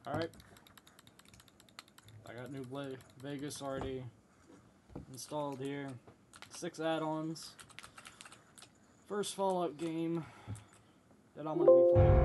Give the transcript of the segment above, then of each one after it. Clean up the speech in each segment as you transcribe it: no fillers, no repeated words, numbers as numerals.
Alright. I got New Vegas already installed here. 6 add-ons. First Fallout game that I'm going to be playing.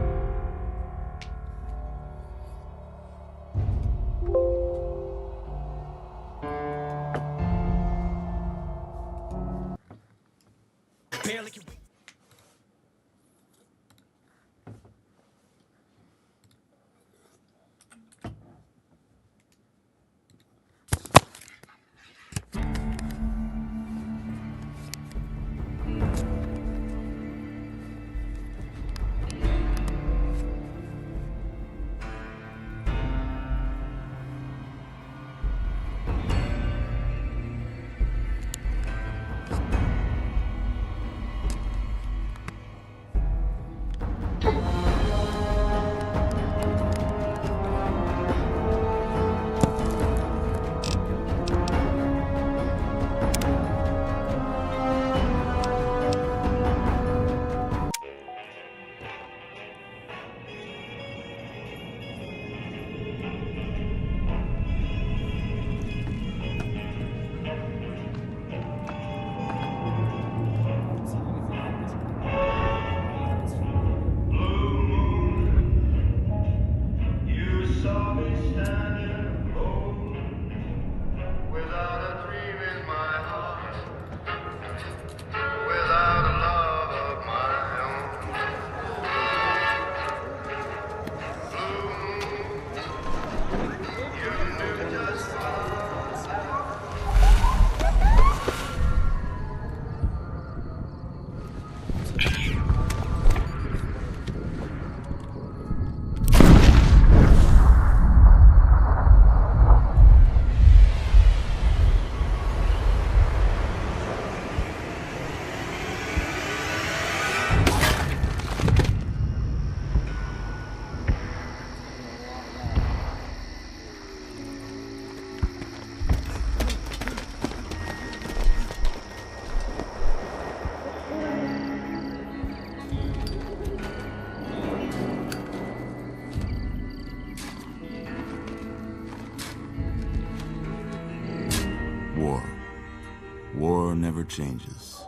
War never changes.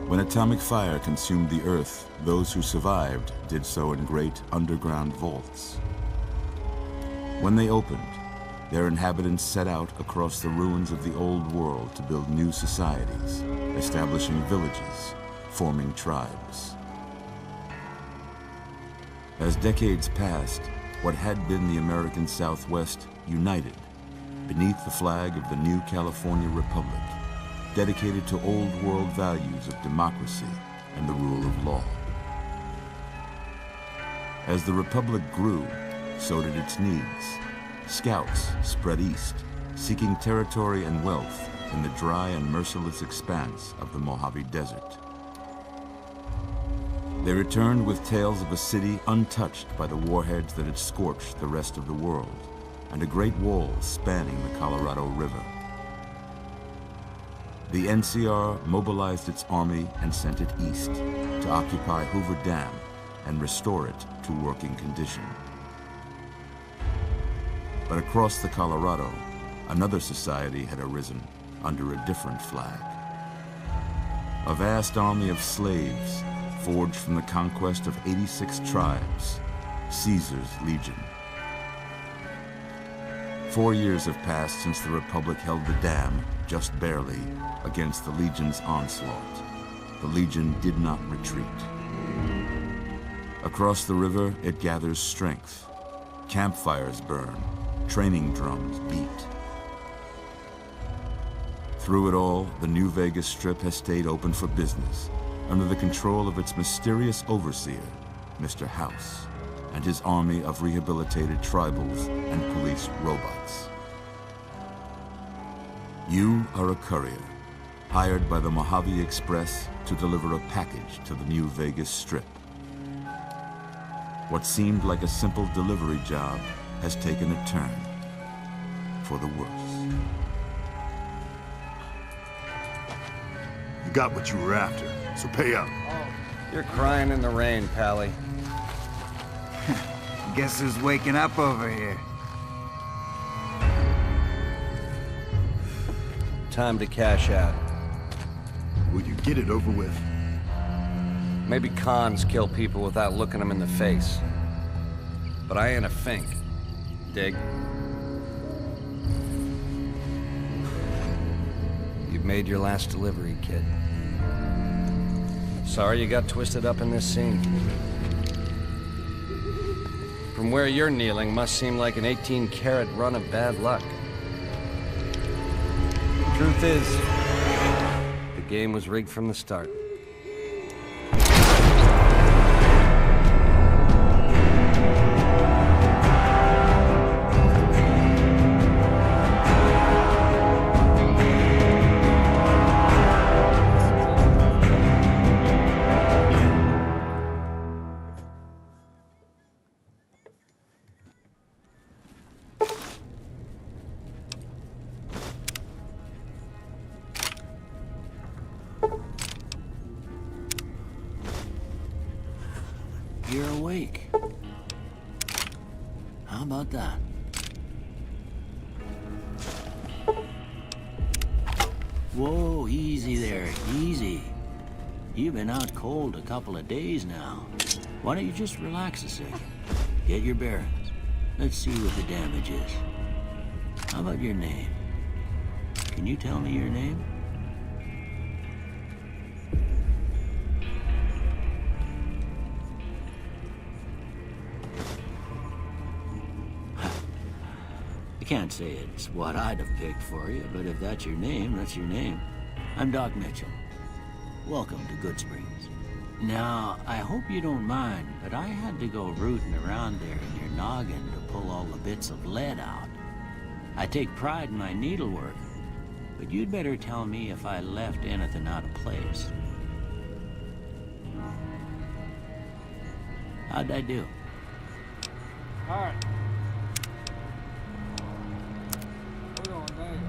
When atomic fire consumed the Earth, those who survived did so in great underground vaults. When they opened, their inhabitants set out across the ruins of the old world to build new societies, establishing villages, forming tribes. As decades passed, what had been the American Southwest united beneath the flag of the new California Republic, dedicated to old world values of democracy and the rule of law. As the Republic grew, so did its needs. Scouts spread east, seeking territory and wealth in the dry and merciless expanse of the Mojave Desert. They returned with tales of a city untouched by the warheads that had scorched the rest of the world, and a great wall spanning the Colorado River. The NCR mobilized its army and sent it east to occupy Hoover Dam and restore it to working condition. But across the Colorado, another society had arisen under a different flag. A vast army of slaves forged from the conquest of 86 tribes, Caesar's Legion. 4 years have passed since the Republic held the dam, just barely, against the Legion's onslaught. The Legion did not retreat. Across the river, it gathers strength. Campfires burn, training drums beat. Through it all, the New Vegas Strip has stayed open for business, under the control of its mysterious overseer, Mr. House, and his army of rehabilitated tribals and police robots. You are a courier, hired by the Mojave Express to deliver a package to the New Vegas Strip. What seemed like a simple delivery job has taken a turn for the worse. You got what you were after, so pay up. You're crying in the rain, Pally. Guess who's waking up over here? Time to cash out. Will you get it over with? Maybe cons kill people without looking them in the face. But I ain't a fink. Dig? You've made your last delivery, kid. Sorry you got twisted up in this scene. From where you're kneeling must seem like an 18-carat run of bad luck. Truth is, the game was rigged from the start. You're awake. How about that? Whoa, easy there, easy. You've been out cold a couple of days now. Why don't you just relax a second? Get your bearings. Let's see what the damage is. How about your name? Can you tell me your name? I can't say it's what I'd have picked for you, but if that's your name, that's your name. I'm Doc Mitchell. Welcome to Goodsprings. Now, I hope you don't mind, but I had to go rooting around there in your noggin to pull all the bits of lead out. I take pride in my needlework, but you'd better tell me if I left anything out of place. How'd I do? Alright. We're going there.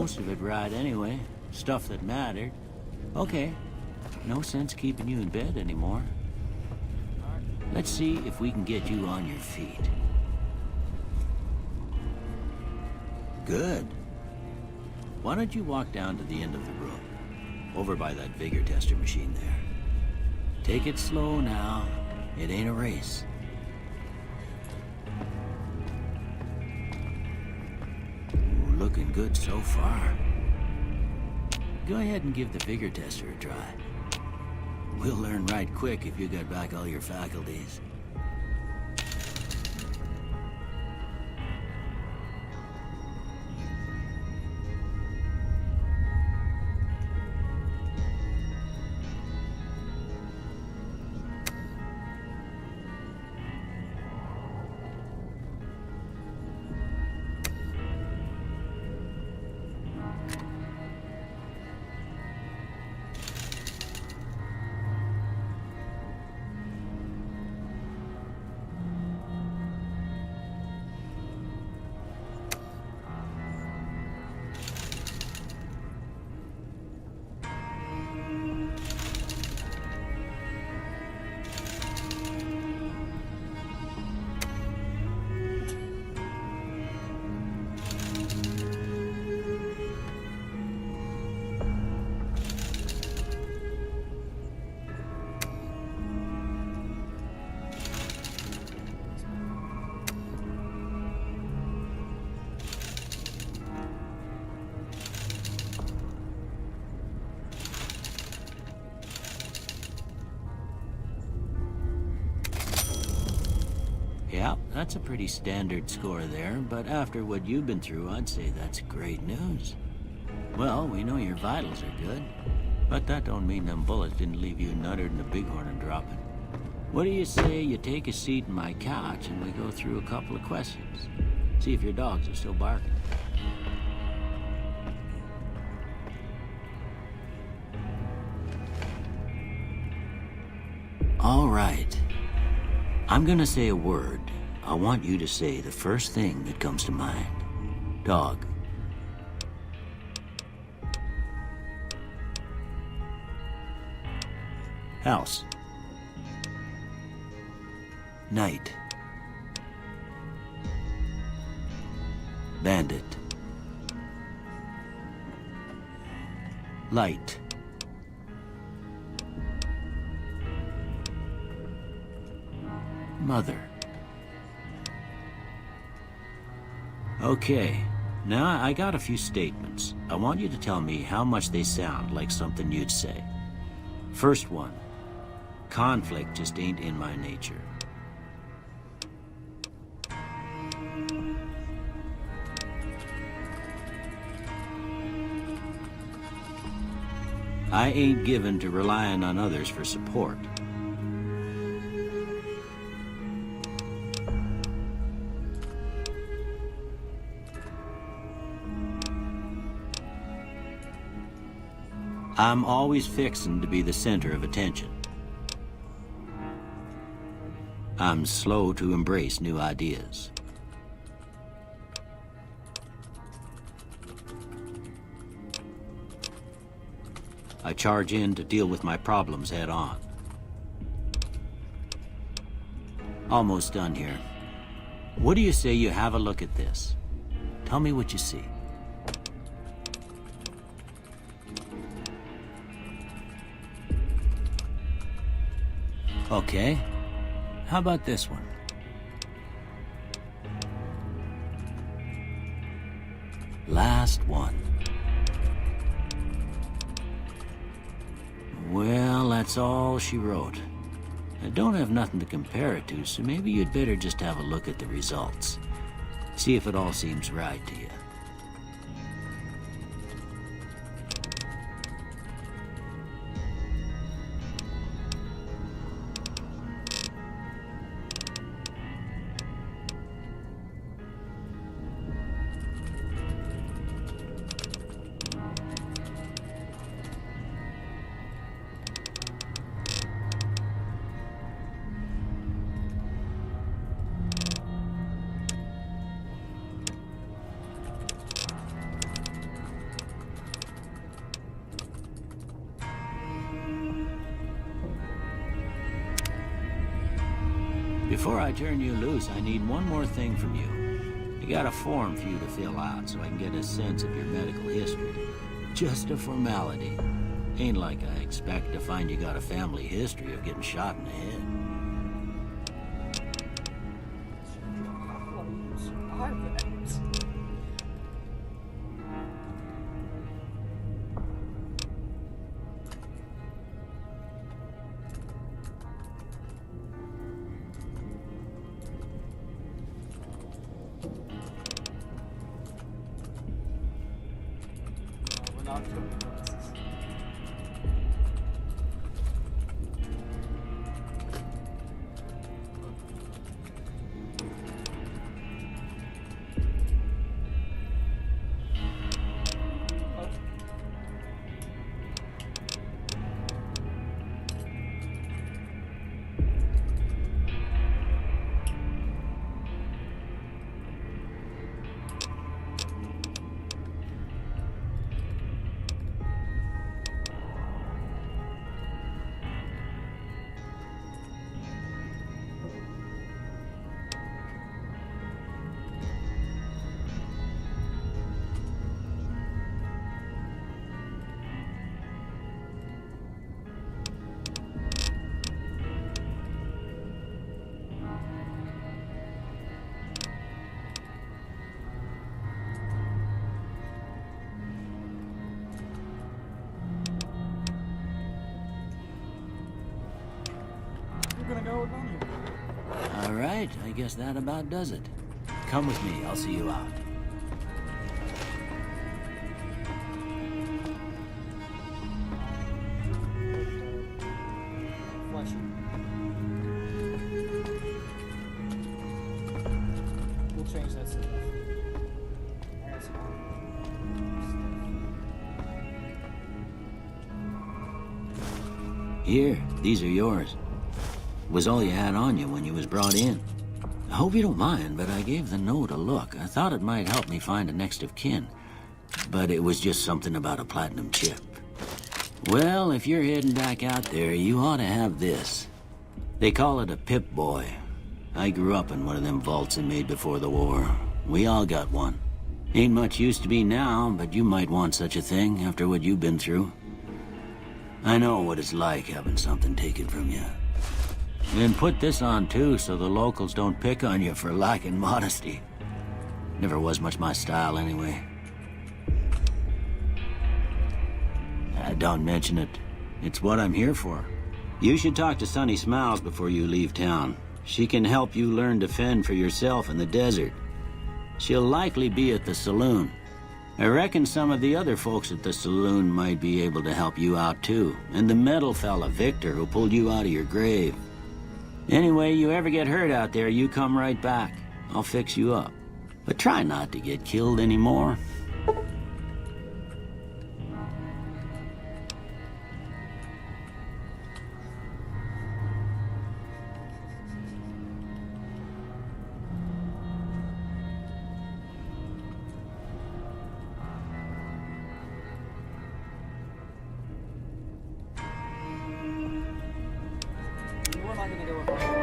most of it right anyway. Stuff that mattered. Okay. No sense keeping you in bed anymore. Let's see if we can get you on your feet. Good. Why don't you walk down to the end of the room? Over by that vigor tester machine there. Take it slow now. It ain't a race. Ooh, looking good so far. Go ahead and give the vigor tester a try. We'll learn right quick if you got back all your faculties. Yeah, that's a pretty standard score there, but after what you've been through, I'd say that's great news. Well, we know your vitals are good, but that don't mean them bullets didn't leave you nuttered in the bighorn and dropping. What do you say you take a seat in my couch and we go through a couple of questions? See if your dogs are still barking. All right. I'm gonna say a word. I want you to say the first thing that comes to mind. Dog. House. Night. Bandit. Light. Mother. Okay, now I got a few statements. I want you to tell me how much they sound like something you'd say. First one, conflict just ain't in my nature. I ain't given to relying on others for support. I'm always fixin' to be the center of attention. I'm slow to embrace new ideas. I charge in to deal with my problems head on. Almost done here. What do you say you have a look at this? Tell me what you see. Okay. How about this one? Last one. Well, that's all she wrote. I don't have nothing to compare it to, so maybe you'd better just have a look at the results. See if it all seems right to you. Before I turn you loose, I need one more thing from you. I got a form for you to fill out so I can get a sense of your medical history. Just a formality. Ain't like I expect to find you got a family history of getting shot in the head. We're not doing this. We're gonna go down here. All right, I guess that about does it. Come with me, I'll see you out. Flesh. We'll change that stuff. I got some Here, these are yours. Was all you had on you when you was brought in. I hope you don't mind, but I gave the note a look. I thought it might help me find a next of kin. But it was just something about a platinum chip. Well, if you're heading back out there, you ought to have this. They call it a Pip-Boy. I grew up in one of them vaults they made before the war. We all got one. Ain't much use to me now, but you might want such a thing after what you've been through. I know what it's like having something taken from you. And put this on too, so the locals don't pick on you for lacking modesty. Never was much my style anyway. Don't mention it. It's what I'm here for. You should talk to Sunny Smiles before you leave town. She can help you learn to fend for yourself in the desert. She'll likely be at the saloon. I reckon some of the other folks at the saloon might be able to help you out too. And the metal fella, Victor, who pulled you out of your grave. Anyway, you ever get hurt out there, you come right back. I'll fix you up. But try not to get killed anymore. We're not gonna go with that.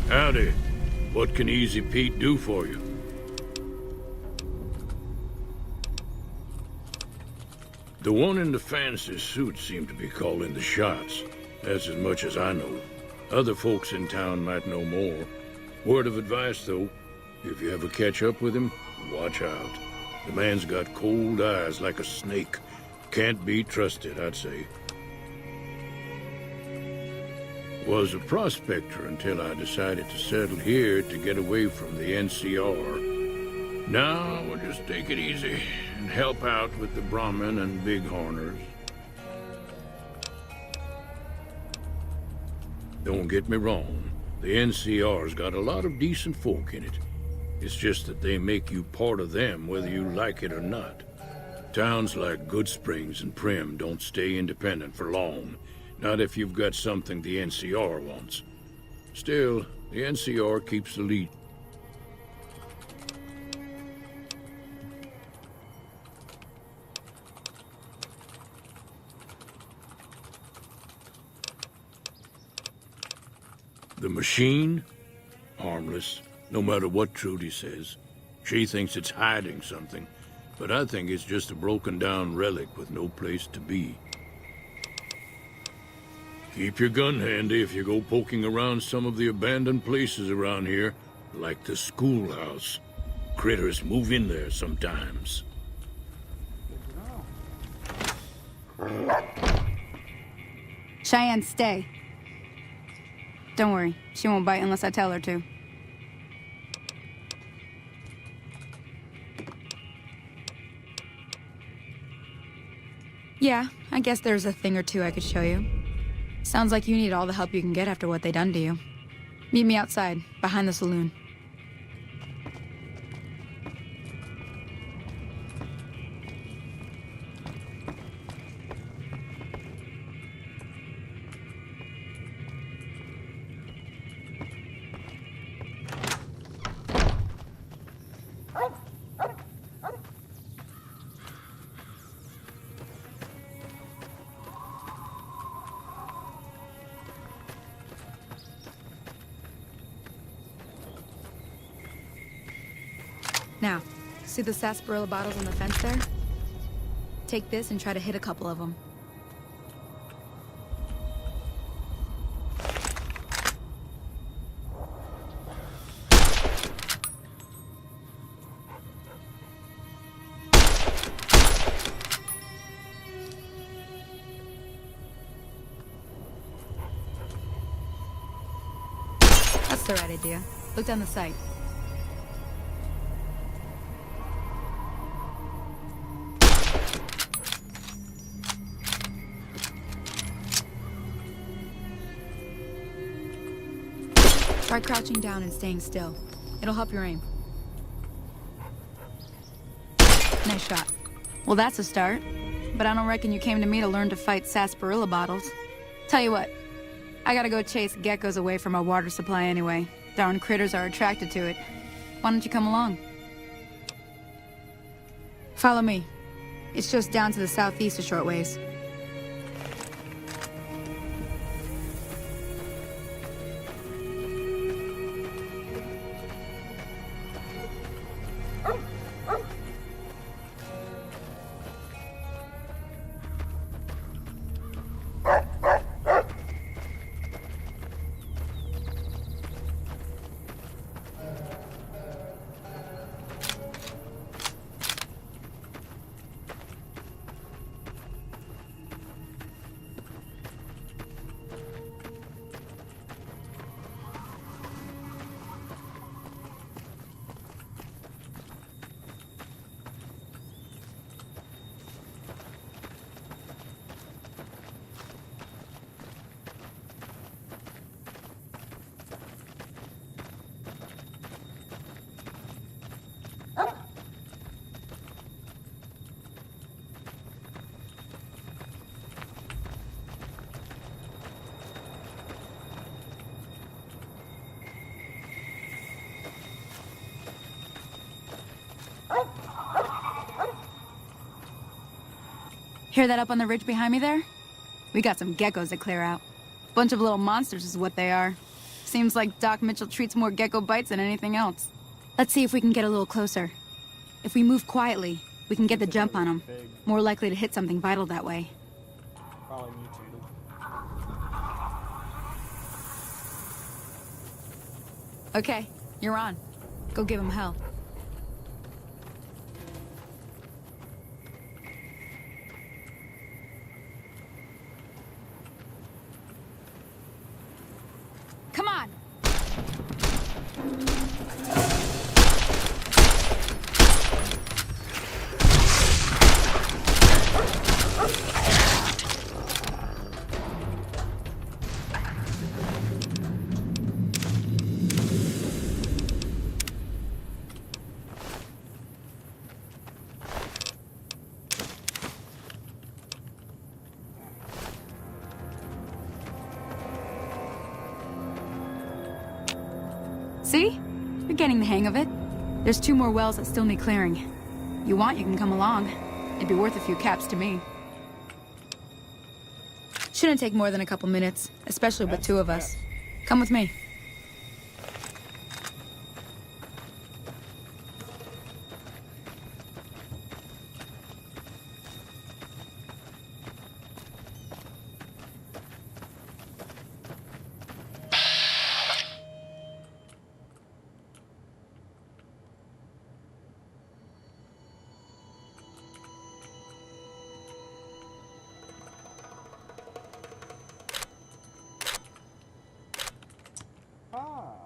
Howdy. What can Easy Pete do for you? The one in the fancy suit seemed to be calling the shots. That's as much as I know. Other folks in town might know more. Word of advice, though, if you ever catch up with him, watch out. The man's got cold eyes like a snake. Can't be trusted, I'd say. Was a prospector until I decided to settle here to get away from the NCR. Now we'll just take it easy and help out with the Brahmin and Bighorners. Don't get me wrong, the NCR's got a lot of decent folk in it. It's just that they make you part of them whether you like it or not. Towns like Goodsprings and Primm don't stay independent for long. Not if you've got something the NCR wants. Still, the NCR keeps the lead. The machine? Harmless, no matter what Trudy says. She thinks it's hiding something, but I think it's just a broken-down relic with no place to be. Keep your gun handy if you go poking around some of the abandoned places around here, like the schoolhouse. Critters move in there sometimes. Cheyenne, stay. Don't worry, she won't bite unless I tell her to. Yeah, I guess there's a thing or two I could show you. Sounds like you need all the help you can get after what they done to you. Meet me outside, behind the saloon. Now, see the sarsaparilla bottles on the fence there? Take this and try to hit a couple of them. That's the right idea. Look down the sight. Try crouching down and staying still. It'll help your aim. Nice shot. Well, that's a start. But I don't reckon you came to me to learn to fight sarsaparilla bottles. Tell you what, I gotta go chase geckos away from our water supply anyway. Darn critters are attracted to it. Why don't you come along? Follow me. It's just down to the southeast a short ways. Hear that up on the ridge behind me there? We got some geckos to clear out. Bunch of little monsters is what they are. Seems like Doc Mitchell treats more gecko bites than anything else. Let's see if we can get a little closer. If we move quietly, we can get the jump on him. More likely to hit something vital that way. Probably mutated. Okay, you're on. Go give him hell. Come on! See? You're getting the hang of it. There's 2 more wells that still need clearing. You want, you can come along. It'd be worth a few caps to me. Shouldn't take more than a couple minutes, especially with 2 of us. Come with me. Ah.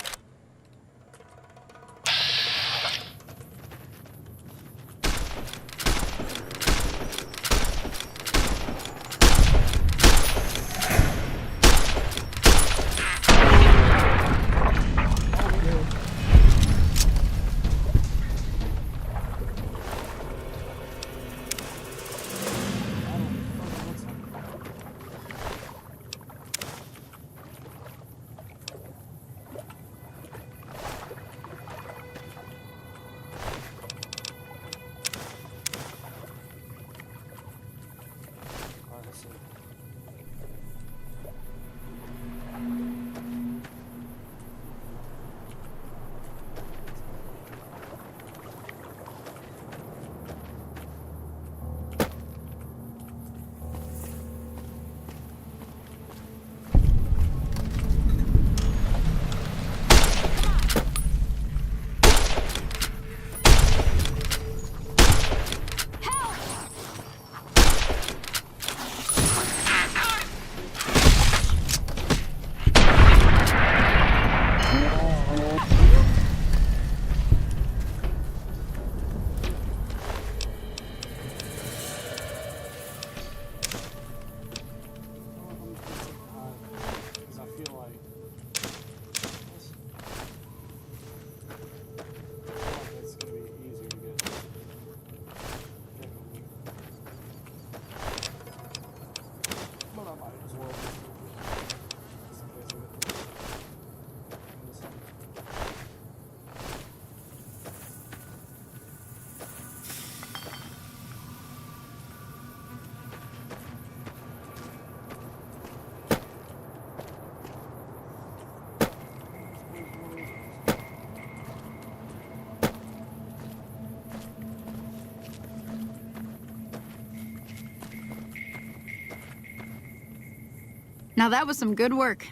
Now that was some good work.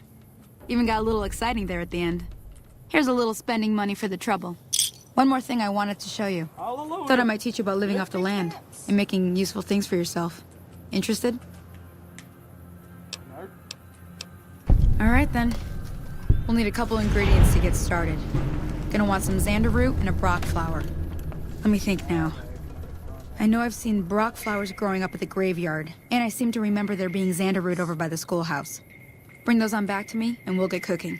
Even got a little exciting there at the end. Here's a little spending money for the trouble. One more thing I wanted to show you. Hallelujah. Thought I might teach you about living off the land and making useful things for yourself. Interested? Nope. All right then. We'll need a couple ingredients to get started. Gonna want some xander root and a brock flower. Let me think now. I know I've seen brock flowers growing up at the graveyard, and I seem to remember there being xander root over by the schoolhouse. Bring those on back to me, and we'll get cooking.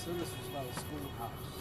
said this was about a schoolhouse.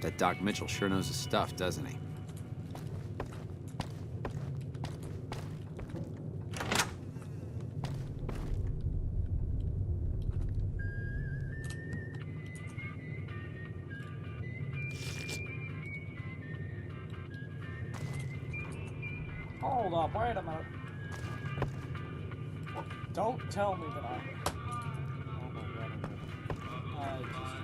That Doc Mitchell sure knows his stuff, doesn't he? Hold up, wait a minute. Don't tell me that I... Oh my god, I just...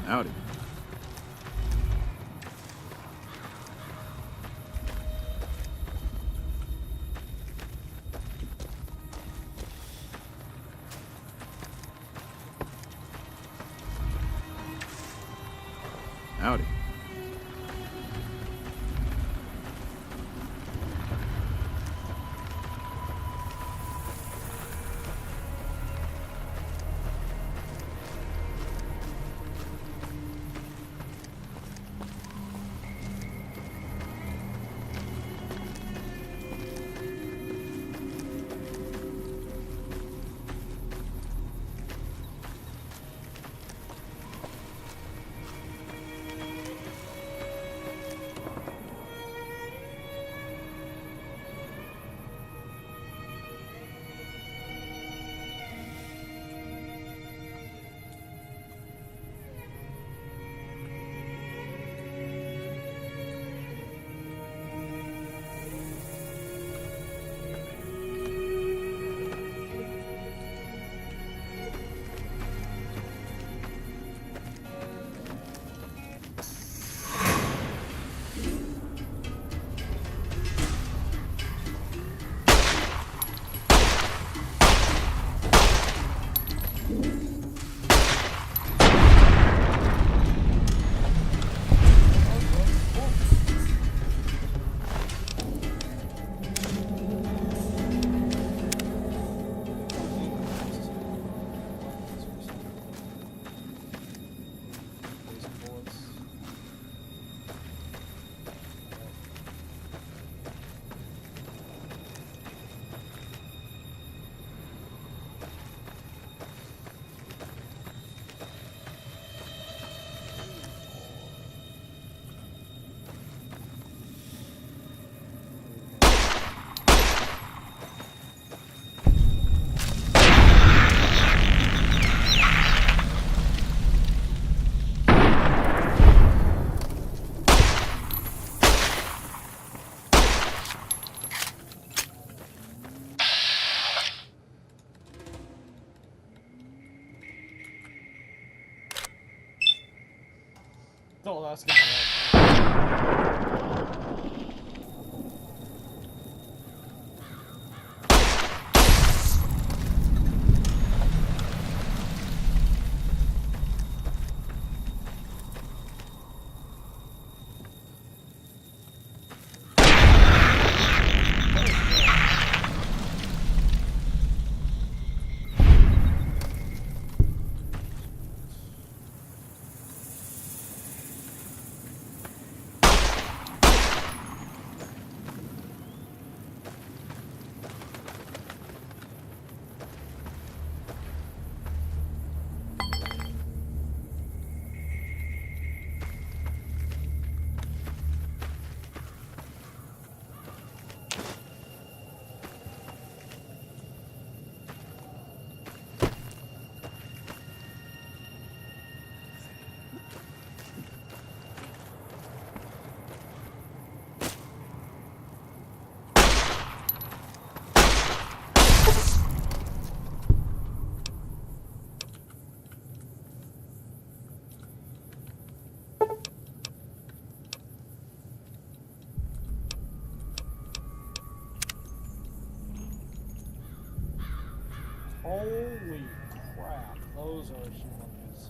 Howdy. Howdy. thought that's gonna work. Holy crap, those are humongous.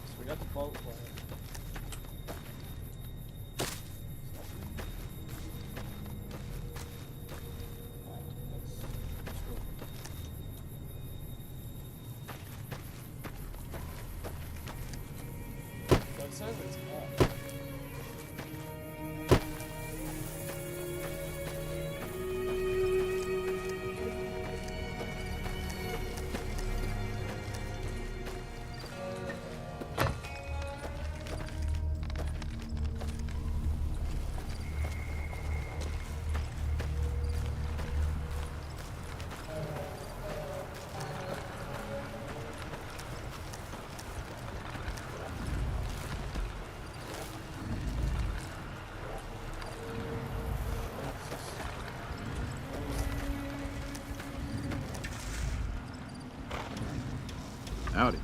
So we got the boat playing. Let's go. So it says it's off. Howdy.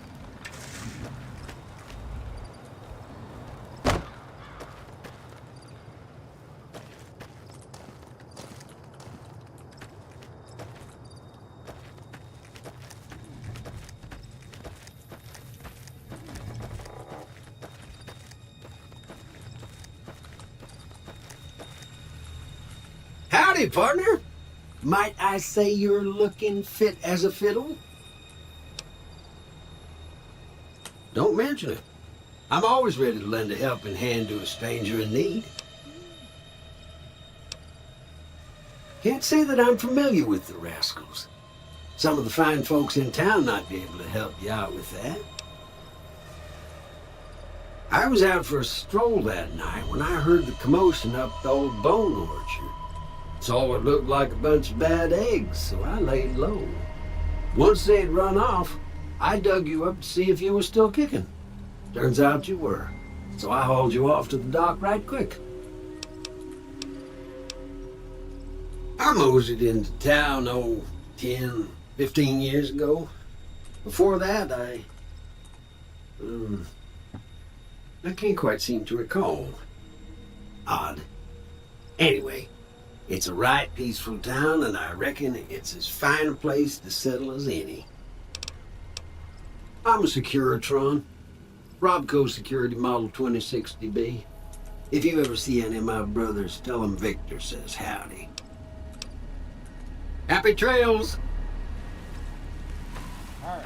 Howdy, partner. Might I say you're looking fit as a fiddle? Don't mention it. I'm always ready to lend a helping hand to a stranger in need. Can't say that I'm familiar with the rascals. Some of the fine folks in town might be able to help you out with that. I was out for a stroll that night when I heard the commotion up the old bone orchard. Saw what looked like a bunch of bad eggs, so I laid low. Once they'd run off, I dug you up to see if you were still kicking. Turns out you were, so I hauled you off to the dock right quick. I moseyed into town, 10, 15 years ago. Before that, I can't quite seem to recall. Odd. Anyway, it's a right peaceful town, and I reckon it's as fine a place to settle as any. I'm a Securitron. Robco Security Model 2060B. If you ever see any of my brothers, tell them Victor says howdy. Happy trails! Alright.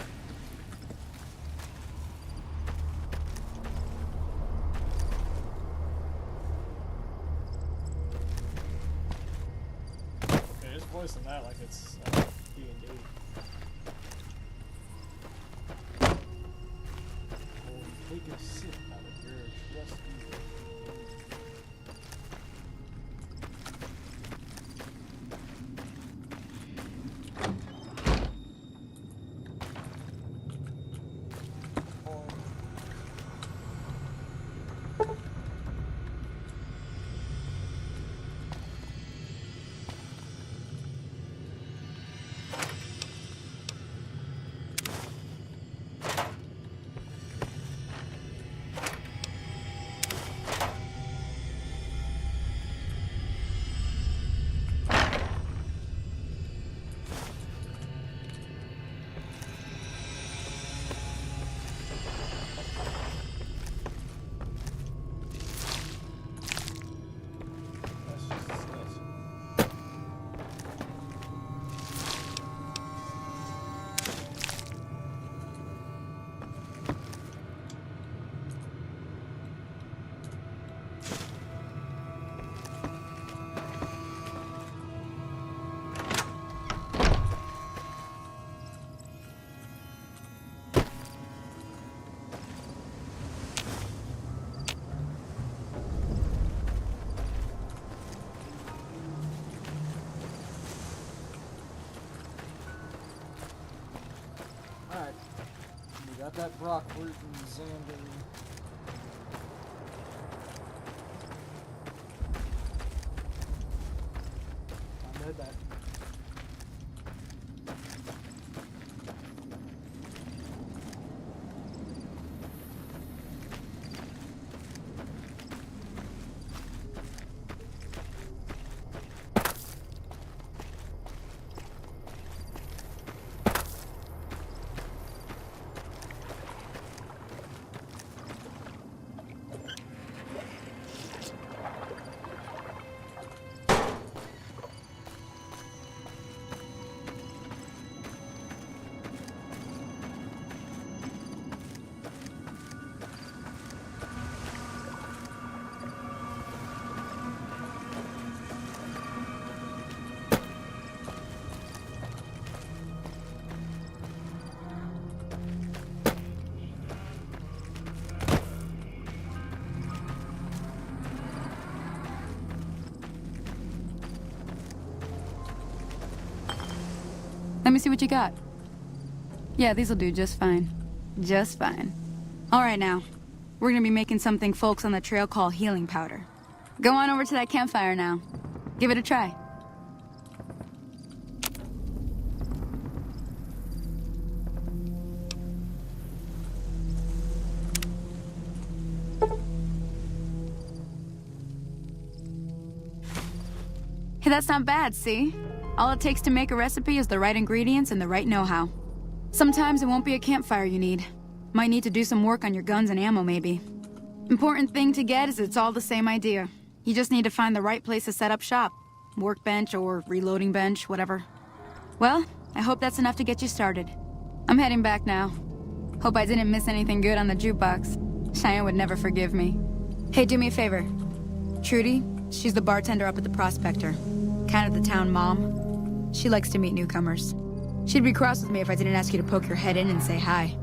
Okay, just voicing that like it's D&D. Take a sip out of your trusty. Alright. We got that Brockfort and Xander. I'm head back. Let me see what you got. Yeah, these'll do just fine. Just fine. Alright now. We're gonna be making something folks on the trail call healing powder. Go on over to that campfire now. Give it a try. Hey, that's not bad, see? All it takes to make a recipe is the right ingredients and the right know-how. Sometimes it won't be a campfire you need. Might need to do some work on your guns and ammo, maybe. Important thing to get is it's all the same idea. You just need to find the right place to set up shop. Workbench or reloading bench, whatever. Well, I hope that's enough to get you started. I'm heading back now. Hope I didn't miss anything good on the jukebox. Cheyenne would never forgive me. Hey, do me a favor. Trudy, she's the bartender up at the Prospector. Kind of the town mom. She likes to meet newcomers. She'd be cross with me if I didn't ask you to poke your head in and say hi.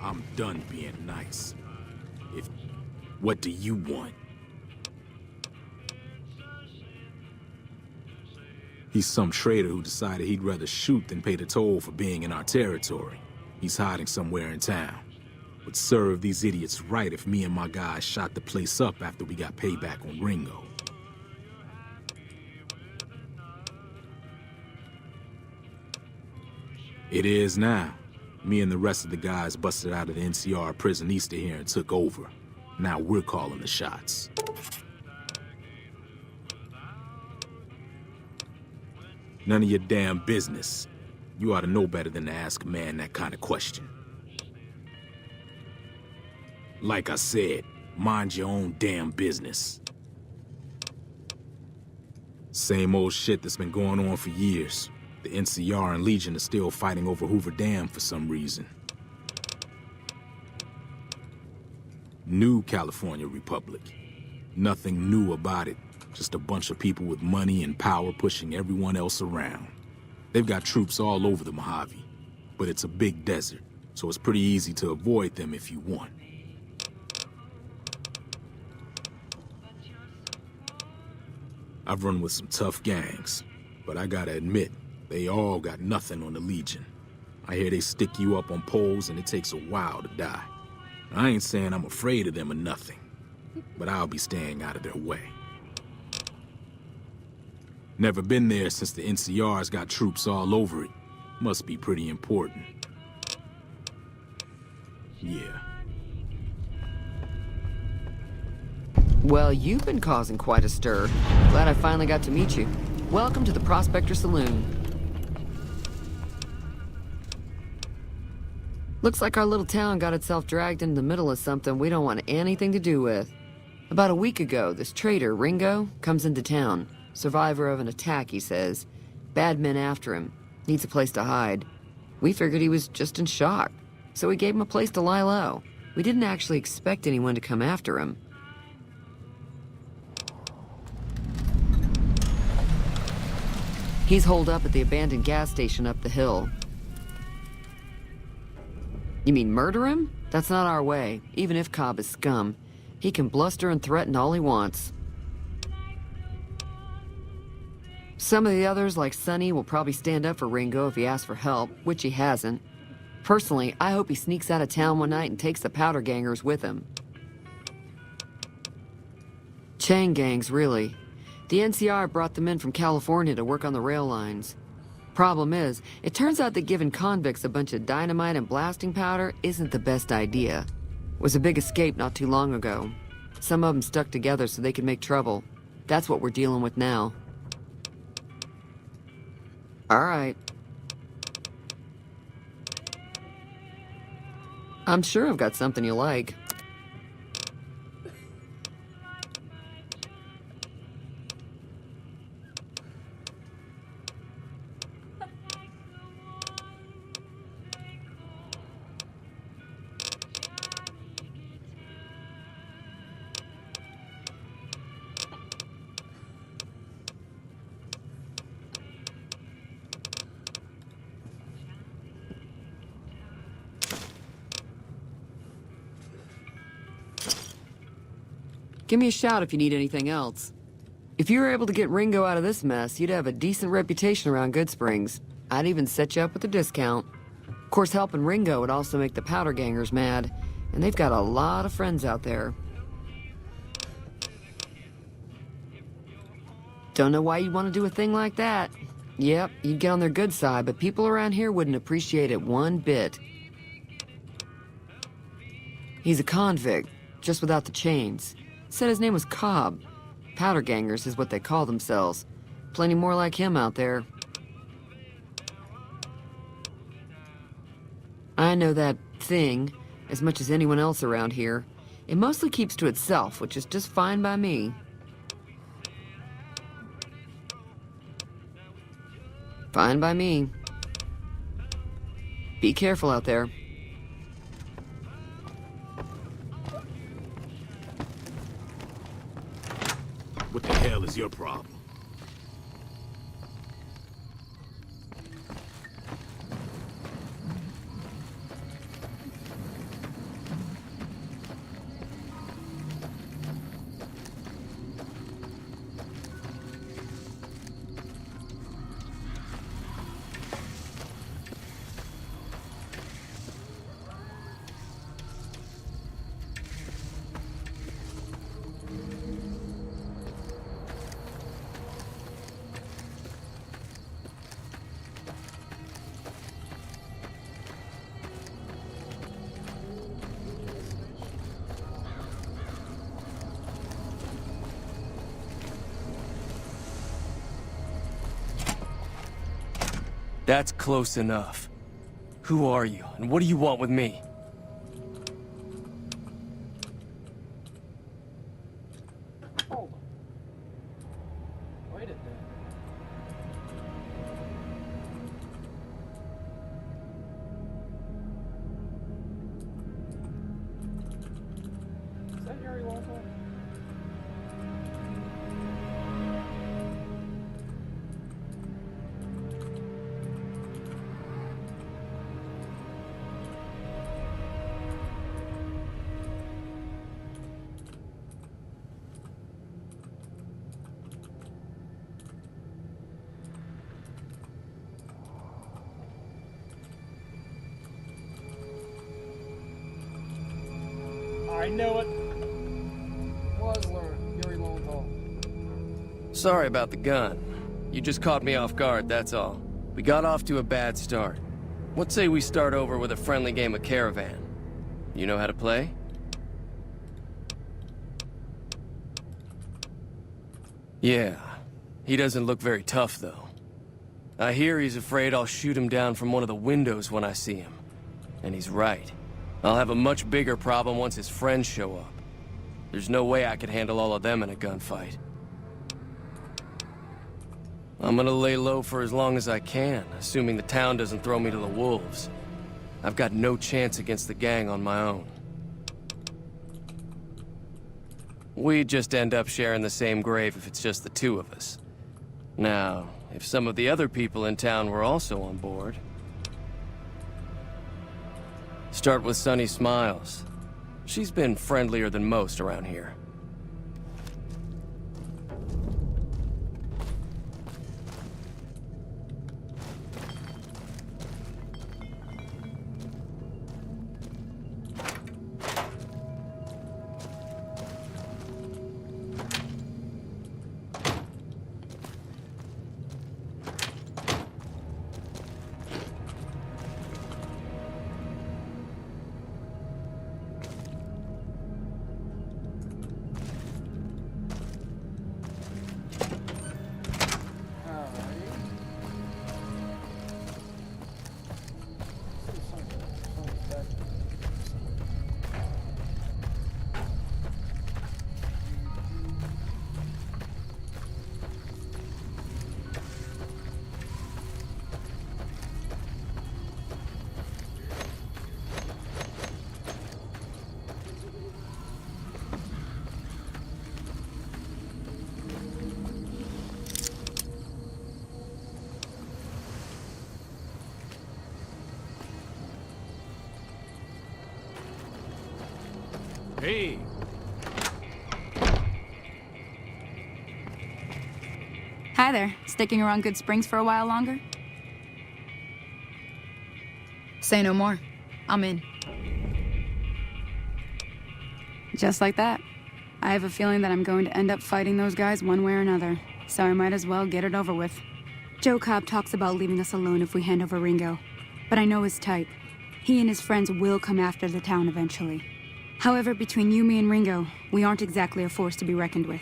I'm done being nice. What do you want? He's some traitor who decided he'd rather shoot than pay the toll for being in our territory. He's hiding somewhere in town. Would serve these idiots right if me and my guys shot the place up after we got payback on Ringo. It is now. Me and the rest of the guys busted out of the NCR prison east of here and took over. Now we're calling the shots. None of your damn business. You ought to know better than to ask a man that kind of question. Like I said, mind your own damn business. Same old shit that's been going on for years. The NCR and Legion are still fighting over Hoover Dam for some reason. New California Republic. Nothing new about it. Just a bunch of people with money and power pushing everyone else around. They've got troops all over the Mojave, but it's a big desert, so it's pretty easy to avoid them if you want. I've run with some tough gangs, but I gotta admit, they all got nothing on the Legion. I hear they stick you up on poles and it takes a while to die. I ain't saying I'm afraid of them or nothing, but I'll be staying out of their way. Never been there since the NCR's got troops all over it. Must be pretty important. Yeah. Well, you've been causing quite a stir. Glad I finally got to meet you. Welcome to the Prospector Saloon. Looks like our little town got itself dragged into the middle of something we don't want anything to do with. About a week ago, this traitor, Ringo, comes into town. Survivor of an attack, he says. Bad men after him. Needs a place to hide. We figured he was just in shock, so we gave him a place to lie low. We didn't actually expect anyone to come after him. He's holed up at the abandoned gas station up the hill. You mean murder him? That's not our way, even if Cobb is scum. He can bluster and threaten all he wants. Some of the others, like Sonny, will probably stand up for Ringo if he asks for help, which he hasn't. Personally, I hope he sneaks out of town one night and takes the powder gangers with him. Chain gangs, really. The NCR brought them in from California to work on the rail lines. Problem is, it turns out that giving convicts a bunch of dynamite and blasting powder isn't the best idea. It was a big escape not too long ago. Some of them stuck together so they could make trouble. That's what we're dealing with now. All right. I'm sure I've got something you like. Give me a shout if you need anything else. If you were able to get Ringo out of this mess, you'd have a decent reputation around Goodsprings. I'd even set you up with a discount. Of course, helping Ringo would also make the powder gangers mad, and they've got a lot of friends out there. Don't know why you'd want to do a thing like that. Yep, you'd get on their good side, but people around here wouldn't appreciate it one bit. He's a convict, just without the chains. Said his name was Cobb. Powder gangers is what they call themselves. Plenty more like him out there. I know that thing as much as anyone else around here. It mostly keeps to itself, which is just fine by me. Fine by me. Be careful out there. What the hell is your problem? That's close enough. Who are you, and what do you want with me? Hold on. Wait a minute. Is that Yuri Lowenthal? I know it. Was Yuri Lowenthal. Sorry about the gun. You just caught me off guard, that's all. We got off to a bad start. What say we start over with a friendly game of Caravan? You know how to play? Yeah. He doesn't look very tough, though. I hear he's afraid I'll shoot him down from one of the windows when I see him. And he's right. I'll have a much bigger problem once his friends show up. There's no way I could handle all of them in a gunfight. I'm gonna lay low for as long as I can, assuming the town doesn't throw me to the wolves. I've got no chance against the gang on my own. We'd just end up sharing the same grave if it's just the two of us. Now, if some of the other people in town were also on board... Start with Sunny Smiles. She's been friendlier than most around here. Hey! Hi there. Sticking around Good Springs for a while longer? Say no more. I'm in. Just like that. I have a feeling that I'm going to end up fighting those guys one way or another, so I might as well get it over with. Joe Cobb talks about leaving us alone if we hand over Ringo, but I know his type. He and his friends will come after the town eventually. However, between you, me, and Ringo, we aren't exactly a force to be reckoned with.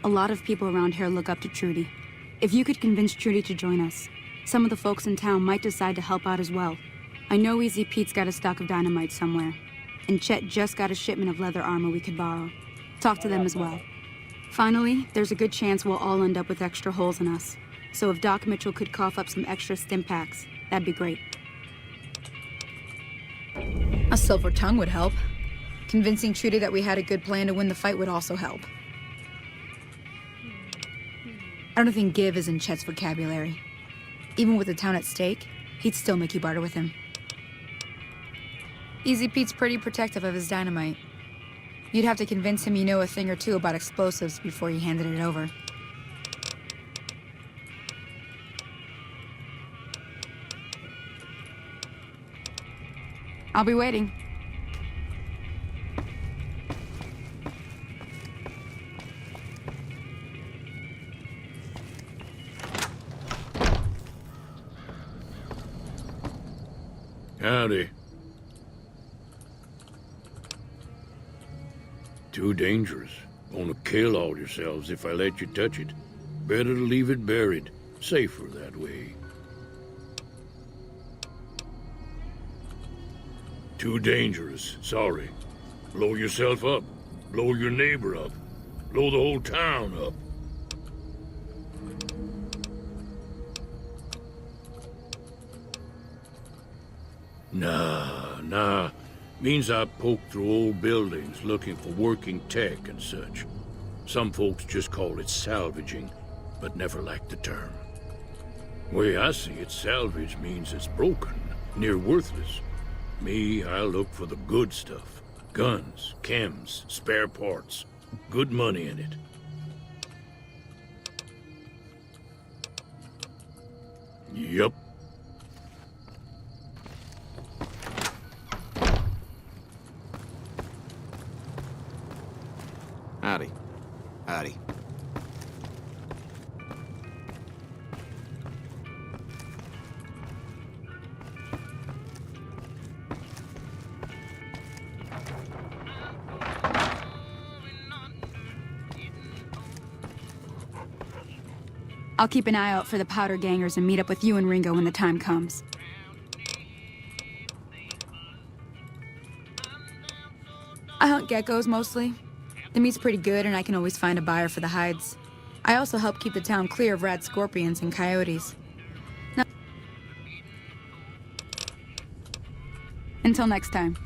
A lot of people around here look up to Trudy. If you could convince Trudy to join us, some of the folks in town might decide to help out as well. I know Easy Pete's got a stock of dynamite somewhere, and Chet just got a shipment of leather armor we could borrow. Talk to them as well. Finally, there's a good chance we'll all end up with extra holes in us. So if Doc Mitchell could cough up some extra stim packs, that'd be great. A silver tongue would help. Convincing Trudy that we had a good plan to win the fight would also help. I don't think give is in Chet's vocabulary. Even with the town at stake, he'd still make you barter with him. Easy Pete's pretty protective of his dynamite. You'd have to convince him you know a thing or two about explosives before you handed it over. I'll be waiting. Howdy. Too dangerous. Gonna kill all yourselves if I let you touch it. Better to leave it buried. Safer that way. Too dangerous, sorry. Blow yourself up. Blow your neighbor up. Blow the whole town up. Nah. Means I poke through old buildings looking for working tech and such. Some folks just call it salvaging, but never liked the term. Way I see it, salvage means it's broken, near worthless. Me, I look for the good stuff. Guns, chems, spare parts. Good money in it. Yup. Howdy. Howdy. I'll keep an eye out for the powder gangers and meet up with you and Ringo when the time comes. I hunt geckos mostly. The meat's pretty good and I can always find a buyer for the hides. I also help keep the town clear of rat scorpions and coyotes. Now, until next time.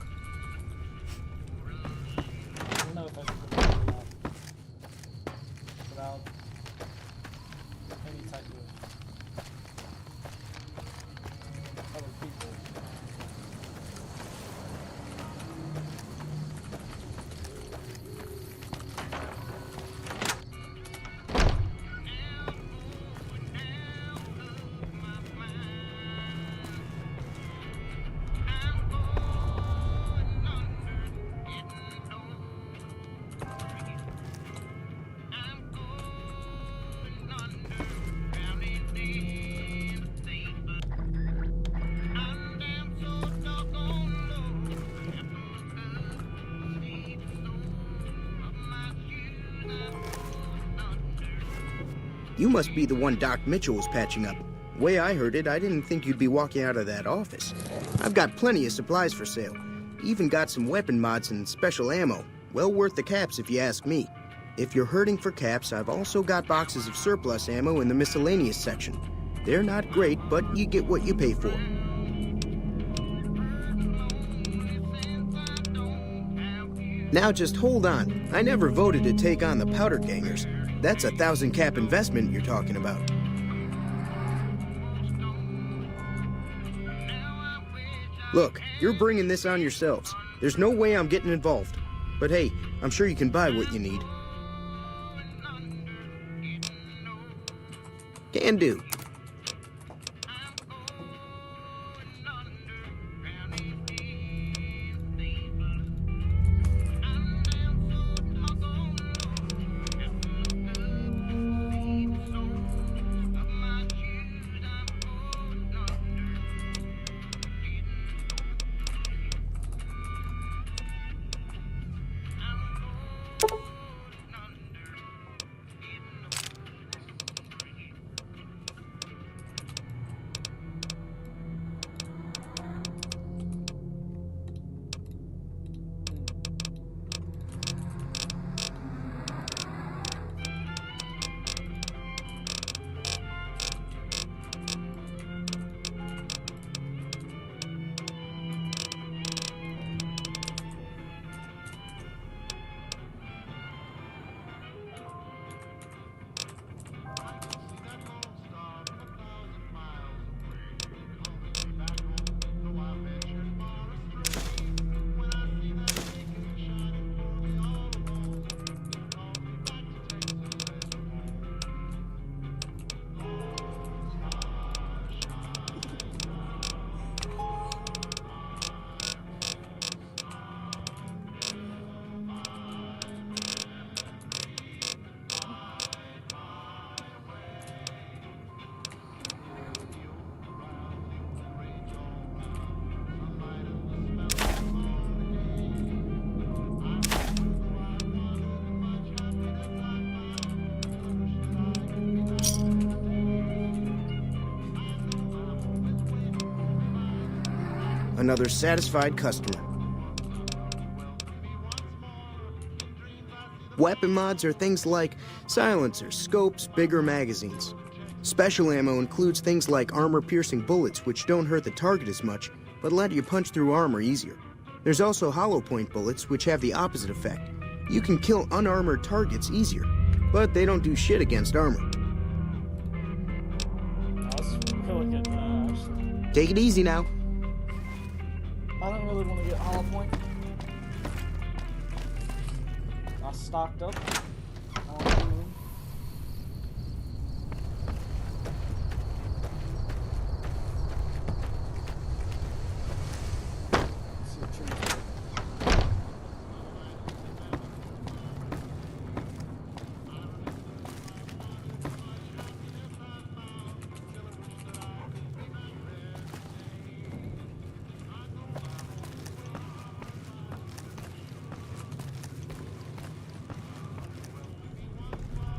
You must be the one Doc Mitchell was patching up. The way I heard it, I didn't think you'd be walking out of that office. I've got plenty of supplies for sale. Even got some weapon mods and special ammo. Well worth the caps if you ask me. If you're hurting for caps, I've also got boxes of surplus ammo in the miscellaneous section. They're not great, but you get what you pay for. Now just hold on. I never voted to take on the powder gangers. That's a 1,000 cap investment you're talking about. Look, you're bringing this on yourselves. There's no way I'm getting involved. But hey, I'm sure you can buy what you need. Can do. Another satisfied customer. Weapon mods are things like silencers, scopes, bigger magazines. Special ammo includes things like armor-piercing bullets, which don't hurt the target as much, but let you punch through armor easier. There's also hollow point bullets, which have the opposite effect. You can kill unarmored targets easier, but they don't do shit against armor. Let's go get that, actually. Take it easy now. I don't really want to get hollow point. I stocked up on food.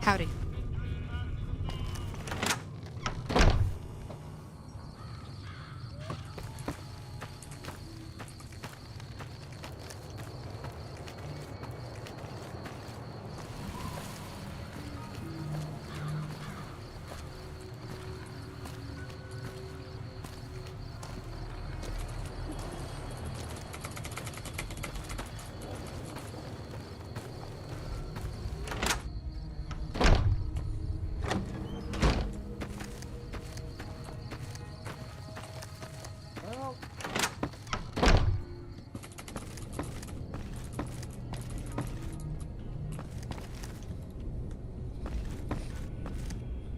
Howdy.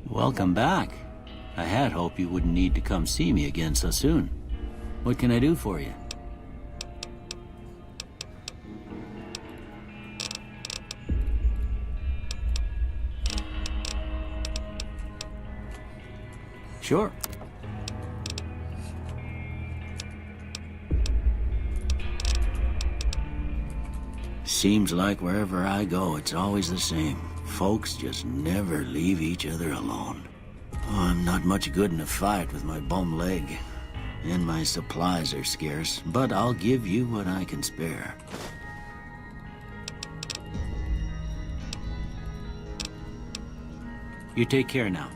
Welcome back. I had hoped you wouldn't need to come see me again so soon. What can I do for you? Sure. Seems like wherever I go, it's always the same. Folks just never leave each other alone. Oh, I'm not much good in a fight with my bum leg. And my supplies are scarce, but I'll give you what I can spare. You take care now.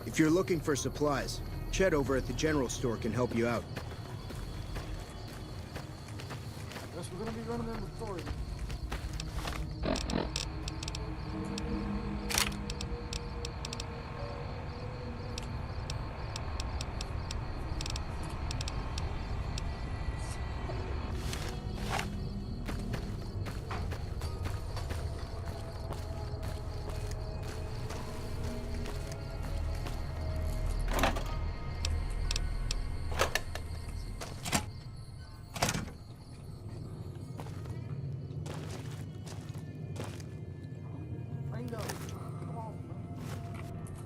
If you're looking for supplies, Chet over at the general store can help you out. Guess we're gonna be running inventory.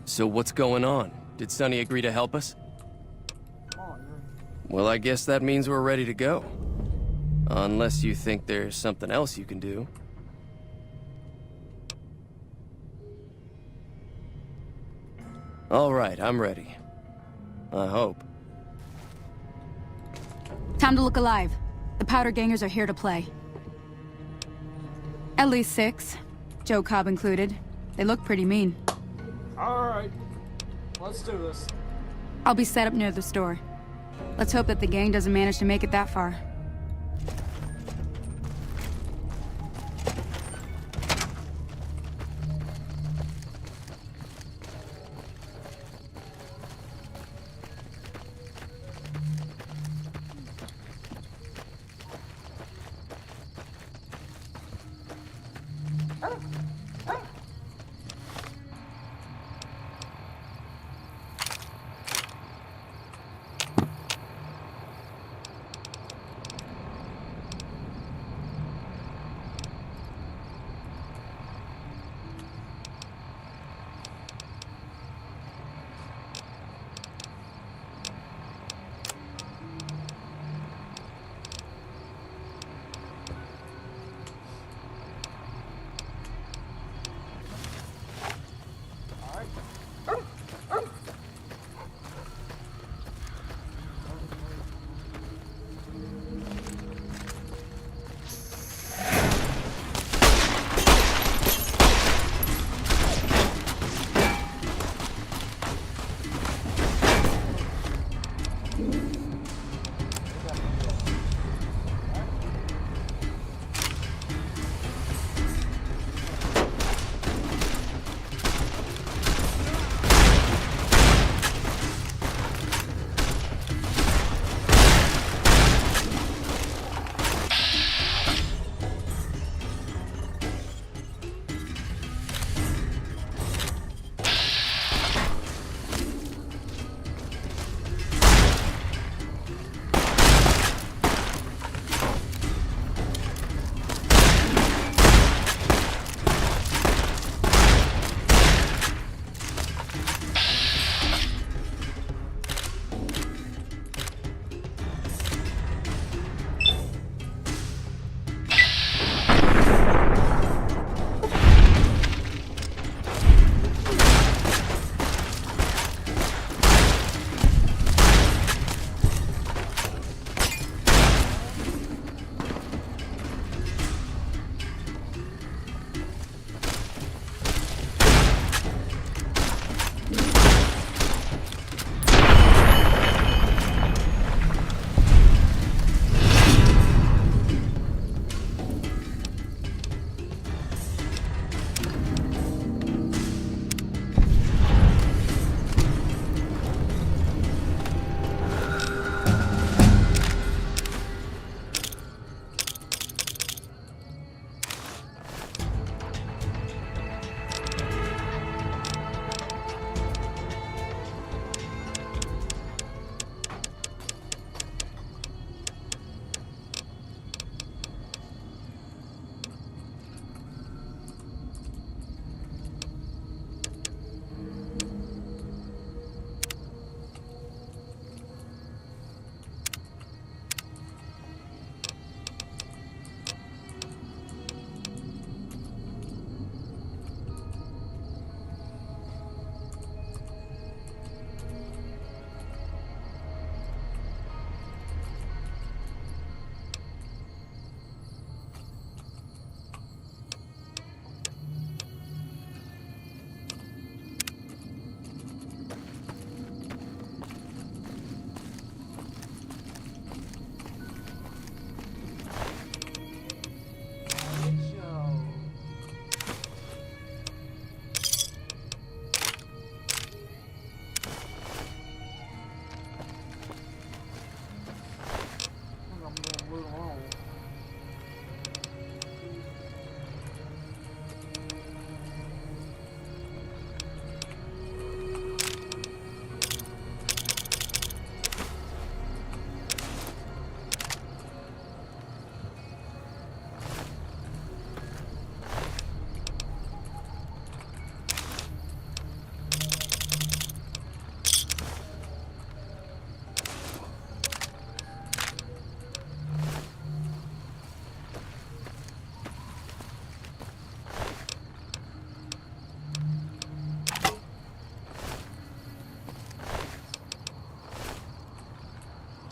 So what's going on? Did Sonny agree to help us? Well, I guess that means we're ready to go. Unless you think there's something else you can do. All right, I'm ready. I hope. Time to look alive. The Powder Gangers are here to play. At least 6. Joe Cobb included. They look pretty mean. Alright. Let's do this. I'll be set up near the store. Let's hope that the gang doesn't manage to make it that far.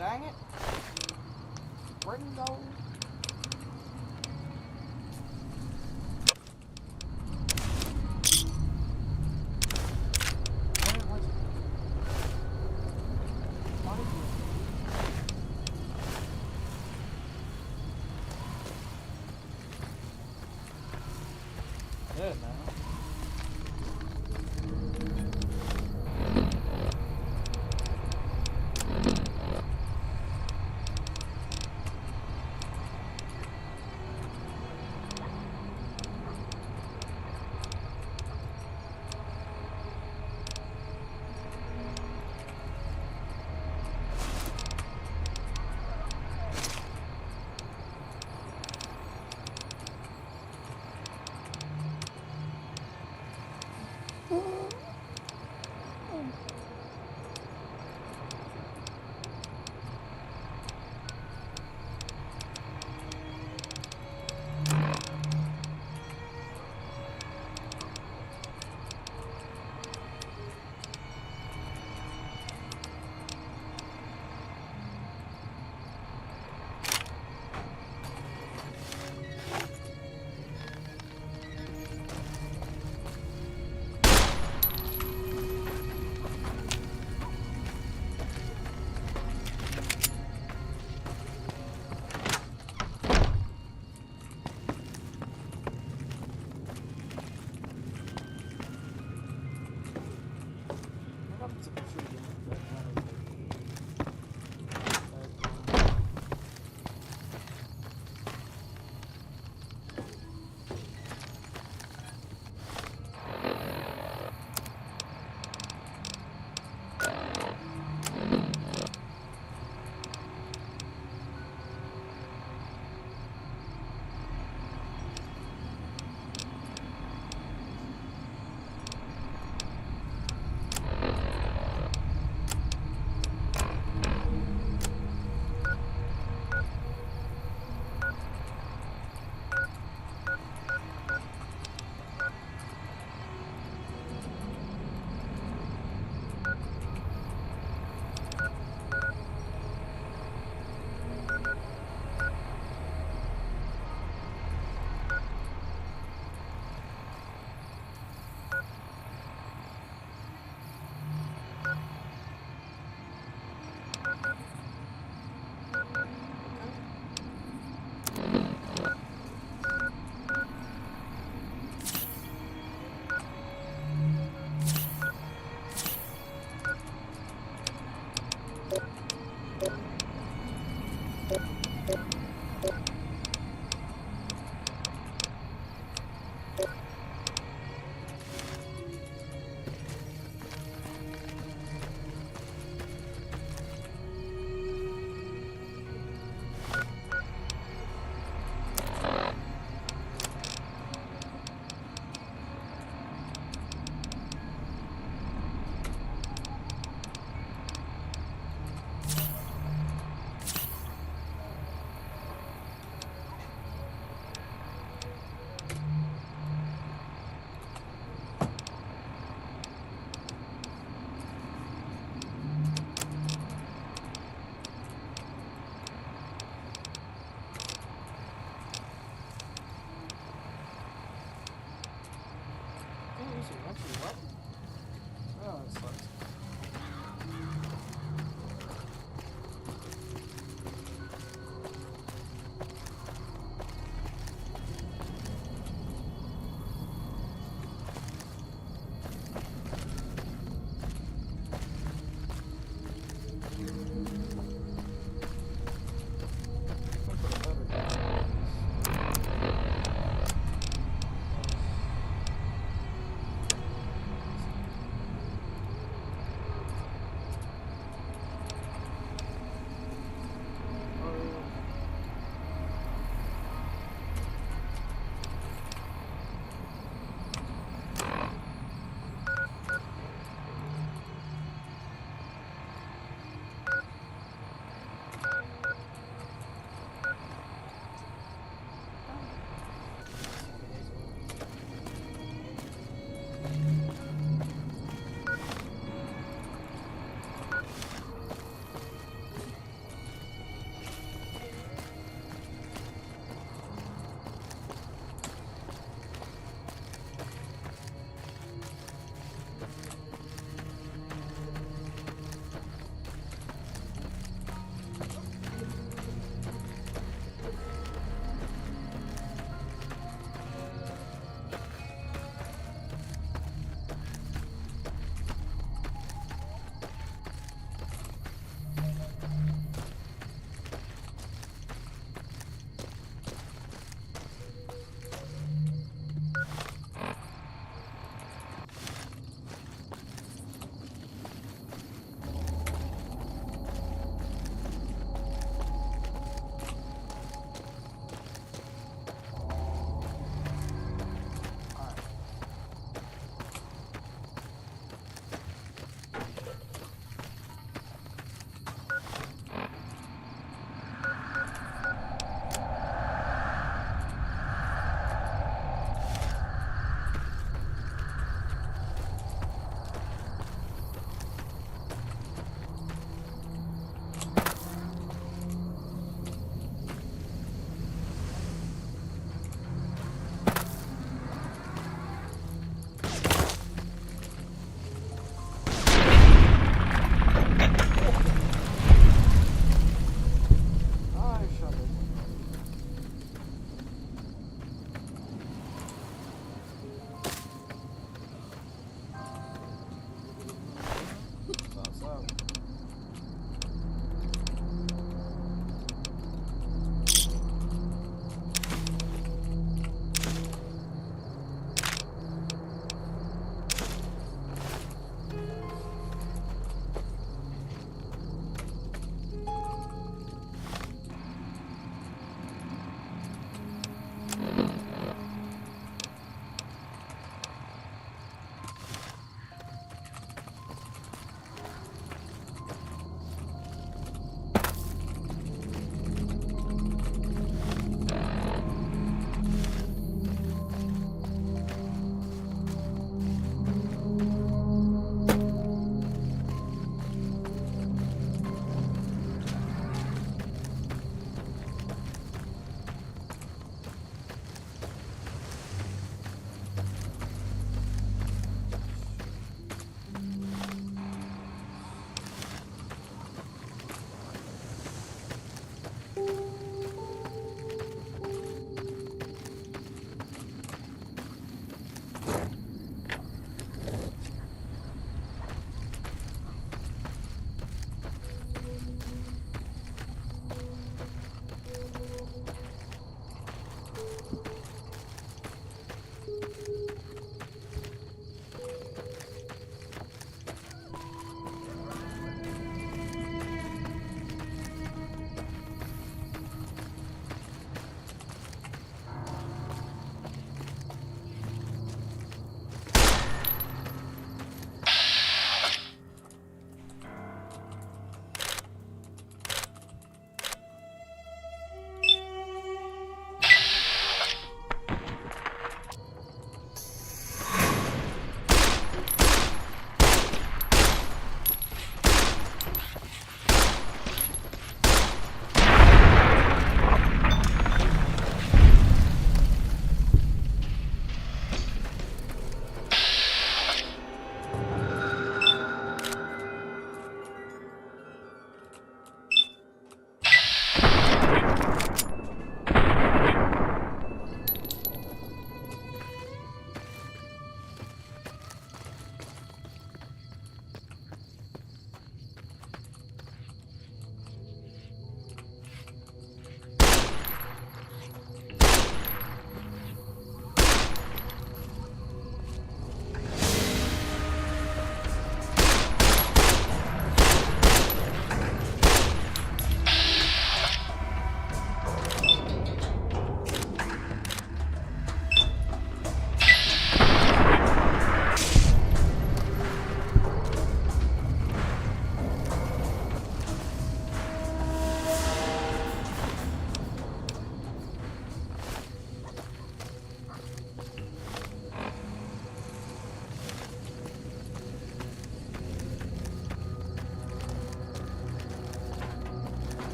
Dang it. Ringo.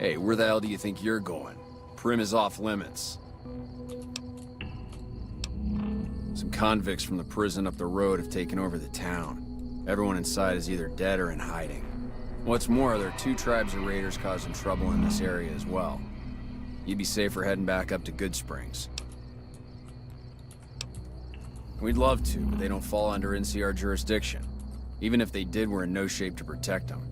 Hey, where the hell do you think you're going? Prim is off limits. Some convicts from the prison up the road have taken over the town. Everyone inside is either dead or in hiding. What's more, there are 2 tribes of raiders causing trouble in this area as well. You'd be safer heading back up to Goodsprings. We'd love to, but they don't fall under NCR jurisdiction. Even if they did, we're in no shape to protect them.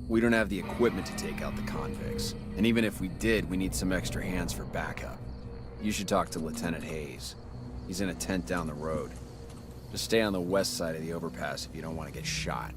We don't have the equipment to take out the convicts. And even if we did, we need some extra hands for backup. You should talk to Lieutenant Hayes. He's in a tent down the road. Just stay on the west side of the overpass if you don't want to get shot.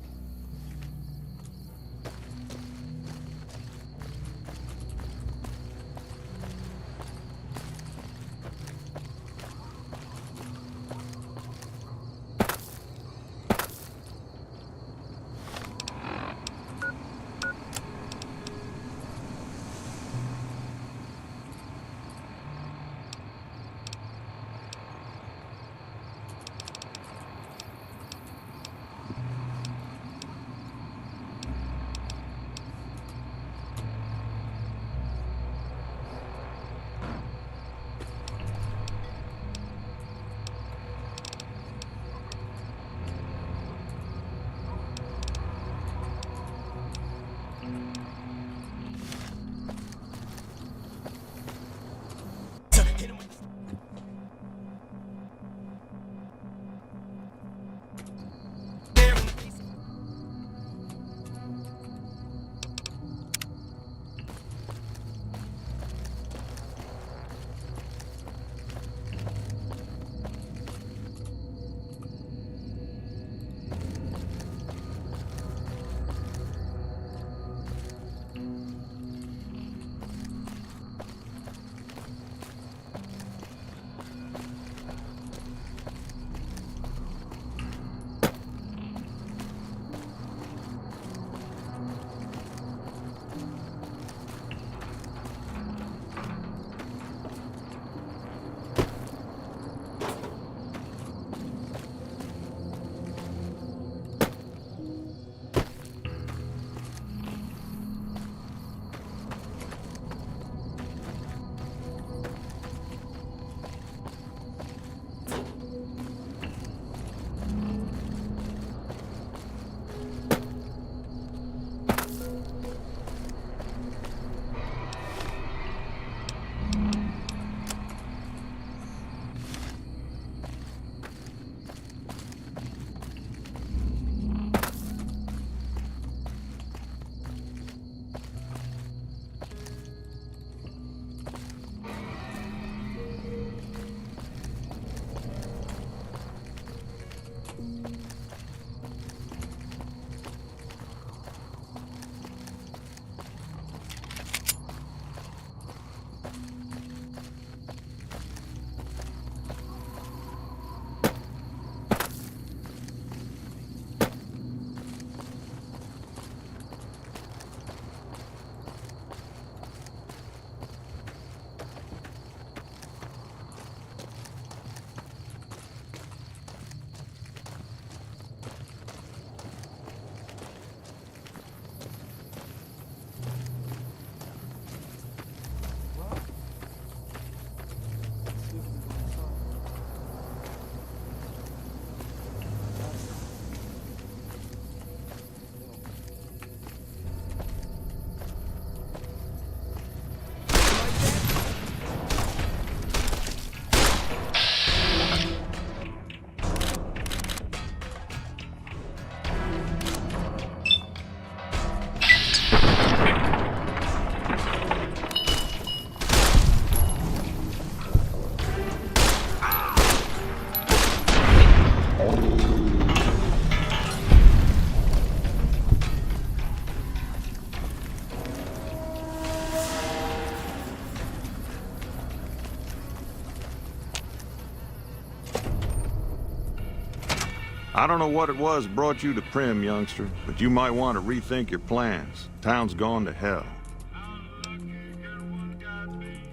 I don't know what it was brought you to Prim, youngster, but you might want to rethink your plans. Town's gone to hell.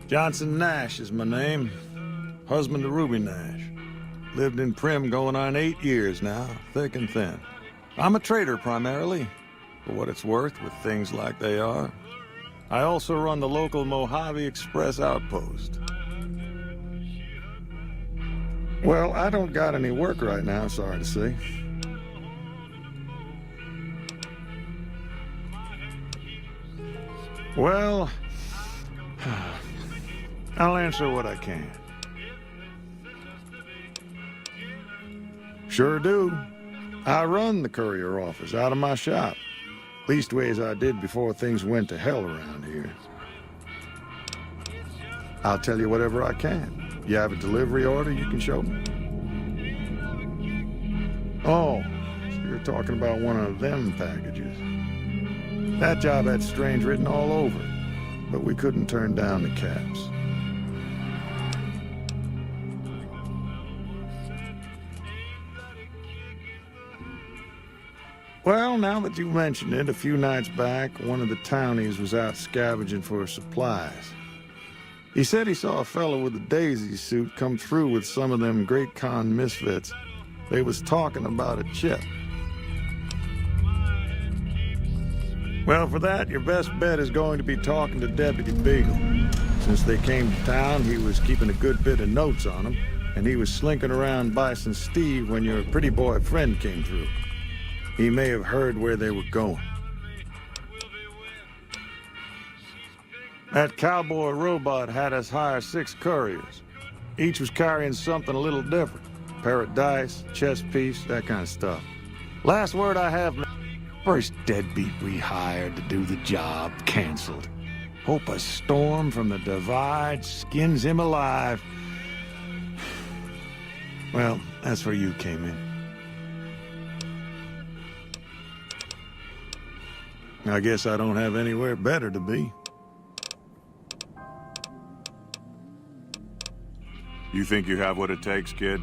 Johnson Nash is my name. Husband to Ruby Nash. Lived in Prim going on 8 years now, thick and thin. I'm a trader primarily. for what it's worth with things like they are. I also run the local Mojave Express outpost. Well, I don't got any work right now, sorry to say. Well, I'll answer what I can. Sure do. I run the courier office out of my shop. Leastways I did before things went to hell around here. I'll tell you whatever I can. You have a delivery order you can show me? Oh, so you're talking about one of them packages. That job had strange written all over, but we couldn't turn down the caps. Well, now that you mentioned it, a few nights back, one of the townies was out scavenging for supplies. He said he saw a fellow with a daisy suit come through with some of them Great Khan misfits. They was talking about a chip. Well, for that, your best bet is going to be talking to Deputy Beagle. Since they came to town, he was keeping a good bit of notes on them, and he was slinking around Bison Steve when your pretty boy friend came through. He may have heard where they were going. That cowboy robot had us hire 6 couriers. Each was carrying something a little different. Pair of dice, chess piece, that kind of stuff. Last word I have, first deadbeat we hired to do the job canceled. Hope a storm from the Divide skins him alive. Well, that's where you came in. I guess I don't have anywhere better to be. You think you have what it takes, kid?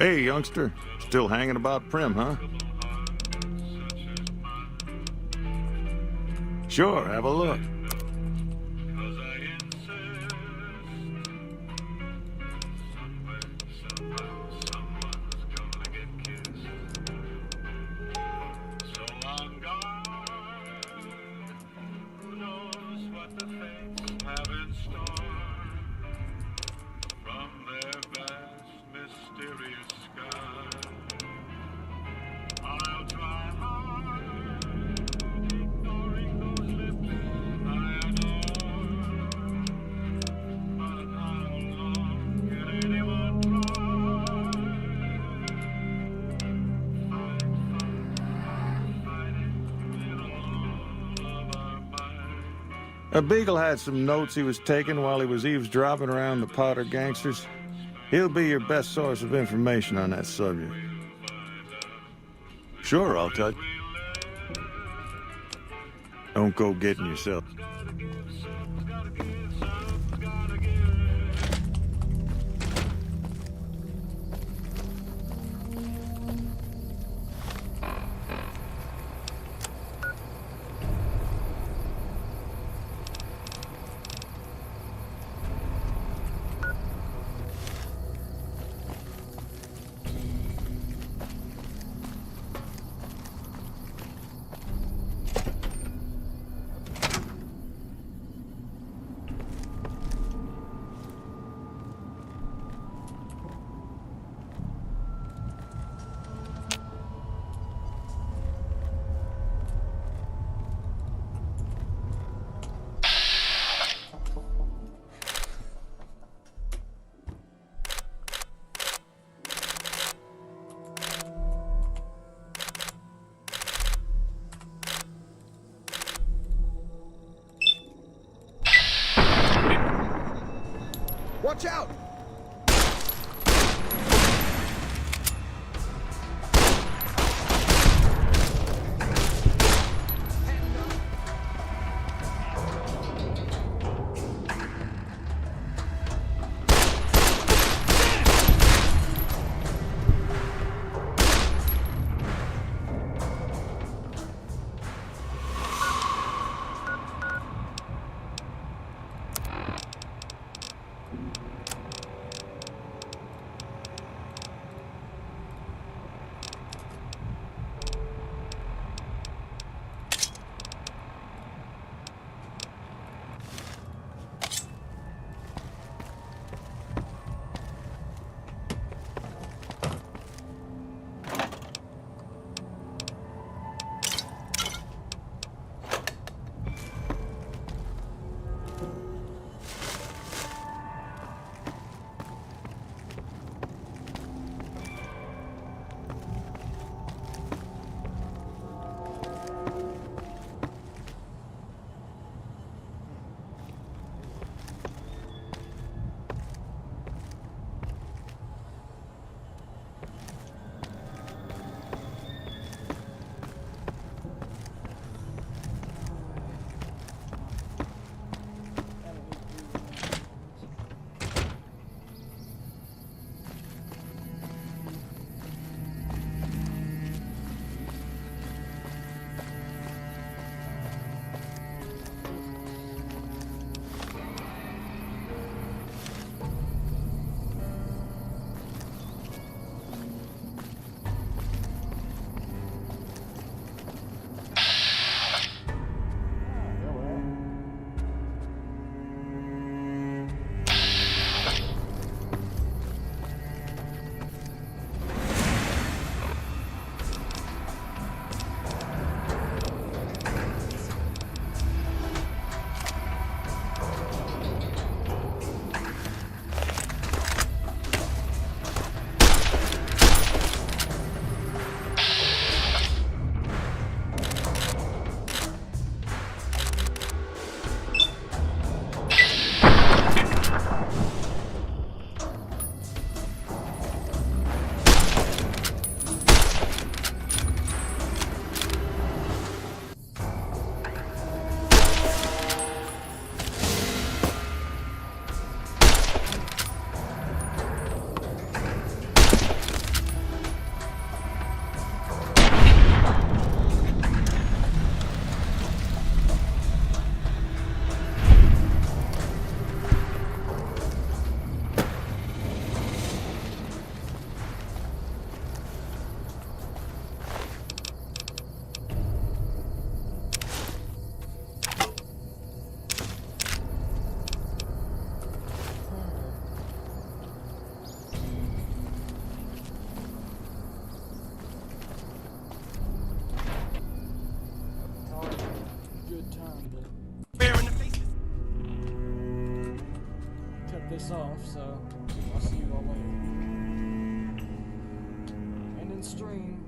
Hey, youngster. Still hanging about Prim, huh? Sure, have a look. Beagle had some notes he was taking while he was eavesdropping around the Potter gangsters. He'll be your best source of information on that subject. Sure, I'll touch. Don't go getting yourself. Watch out! this off, so I'll see you all later. And in stream.